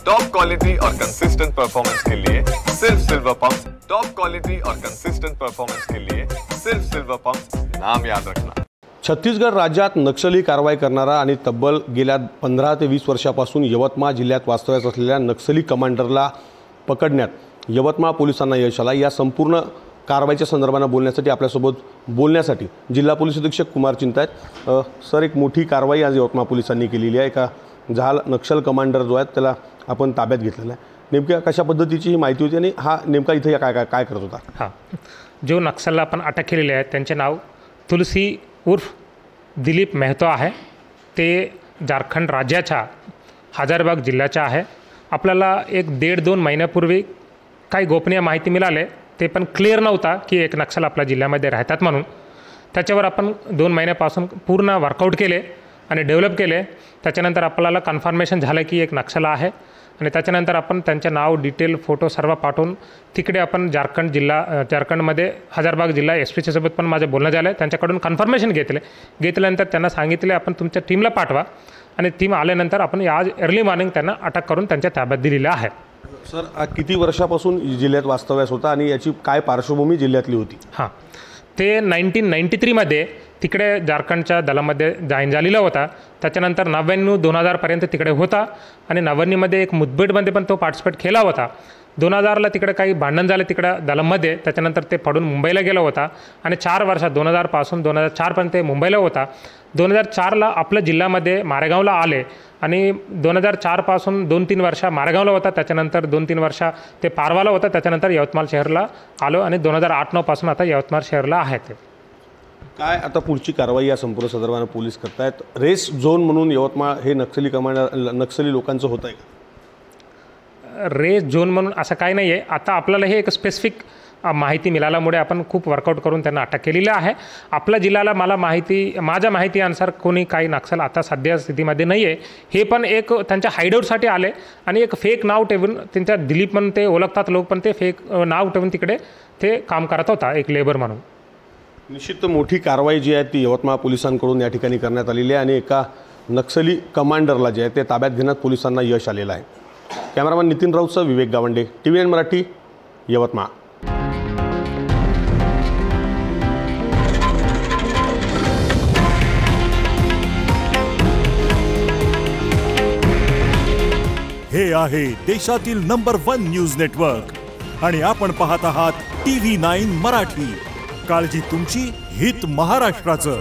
Top quality और consistent performance के लिए सिर्फ सिल्वर पंप्स। टॉप क्वालिटी और कंसिस्टेंट परफॉर्मेंस के लिए सिर्फ सिल्वर पंप्स, नाम याद रखना। छत्तीसगड राज्यात नक्षली कारवाई करणारा आणि तब्बल गेल्या 15 ते 20 वर्षापासून यवतमाळ जिल्ह्यात वास्तव्यास असलेल्या नक्षली कमांडरला पकडण्यात यवतमाळ पोलिसांना यश आलं। या संपूर्ण कारवाईच्या संदर्भाने बोलण्यासाठी आपल्यासोबत बोलण्यासाठी जिल्हा पोलीस अधीक्षक कुमार चिंता आहेत। सर, एक मोठी कारवाई आज यवतमाळ पोलिसांनी केलेली आहे। का जहाल नक्षल कमांडर जो आहे त्याला आपण ताब्यात घेतलेला आहे, नेमक्या कशा पद्धतीची ही माहिती होती आणि हा नेमका इथे काय करत होता? हां, जो नक्षलला आपण अटक केलेले आहे त्यांचे नाव तुलसी उर्फ दिलीप मेहतो आहे। ते झारखंड राज्याच्या हजारबाग जिल्ह्याचा आहे। आपल्याला 1-1.5-2 महिन्यापूर्वी काही गोपनीय माहिती मिळाली, ते पण क्लिअर नव्हता की एक नक्षल आपल्या जिल्ह्यामध्ये राहतात म्हणून। त्याच्यावर आपण 2 महिन्यापासून पूर्ण वर्कआउट केले आणि डेव्हलप केले। त्याच्यानंतर आपल्याला कन्फर्मेशन झालं की एक नक्षल आहे आणि त्याच्यानंतर आपण त्यांचे नाव, डिटेल, फोटो सर्व पाठवून तिकडे आपण झारखंडमध्ये हजारबाग जिल्हा SP सोबत पण माझं बोलणं झालं। त्यांच्याकडून कन्फर्मेशन घेतल्यानंतर त्यांना सांगितले आपण तुमच्या टीमला पाठवा आणि टीम आल्यानंतर आपण आज अर्ली मॉर्निंग त्यांना अटक करून त्यांच्या ताब्यात दिलेलं आहे। सर, किती वर्षापासून जिल्ह्यात वास्तव्यास होता आणि याची काय पार्श्वभूमी जिल्ह्यातली होती? हां, ते 1993 मध्ये तिकडे झारखंडच्या दलामध्ये जॉईन झालेला होता। त्याच्यानंतर 99-2000 पर्यंत तिकडे होता आणि 99 मध्ये एक मुठभेडमध्ये पण तो पार्टिसिपेट केला होता। 2000ला तिकडे काही भांडण झाले तिकडं दलामध्ये, त्याच्यानंतर ते पडून मुंबईला गेला होता आणि 4 वर्षात 2000 पासून 2004 पर्यंत ते मुंबईला होता। 2004ला आपल्या जिल्ह्यामध्ये मारेगावला आले आणि 2004 पासून 2-3 वर्ष मारेगावला होता। त्याच्यानंतर 2-3 वर्ष ते पारवाला होता। त्याच्यानंतर यवतमाळ शहरला आलो आणि 2008-9 पासून आता यवतमाळ शहरला आहे। ते काय आता पुढची कारवाई या संपूर्ण संदर्भाने पोलीस करतायत? रेस झोन म्हणून यवतमाळ हे नक्षली लोकांचं होत आहे का? रेस झोन म्हणून असं काही नाही आहे। आता आपल्याला हे एक स्पेसिफिक माहिती मिळाल्यामुळे आपण खूप वर्कआउट करून त्यांना अटक केलेली आहे। आपल्या जिल्ह्याला माझ्या माहितीनुसार कोणी काही नक्षल आता सध्या स्थितीमध्ये नाही आहे। हे पण एक त्यांच्या हाईडआउटसाठी आले आणि एक फेक नाव ठेवून त्यांच्या दिलीप म्हणून ते ओळखतात लोक, पण ते फेक नाव ठेवून तिकडे ते काम करत होता एक लेबर म्हणून। निश्चित मोठी कारवाई जी आहे ती यवतमाळ पोलिसांकडून या ठिकाणी करण्यात आलेली आहे आणि एका नक्षली कमांडरला जे आहे ते ताब्यात घेण्यात पोलिसांना यश आलेलं आहे। कॅमेरामॅन नितीन राऊतसह विवेक गावंडे, TVN मराठी, यवतमाळ। हे आहे देशातील नंबर 1 न्यूज नेटवर्क आणि आपण पाहत आहात TV9 मराठी। काळजी तुमची, हित महाराष्ट्राचं।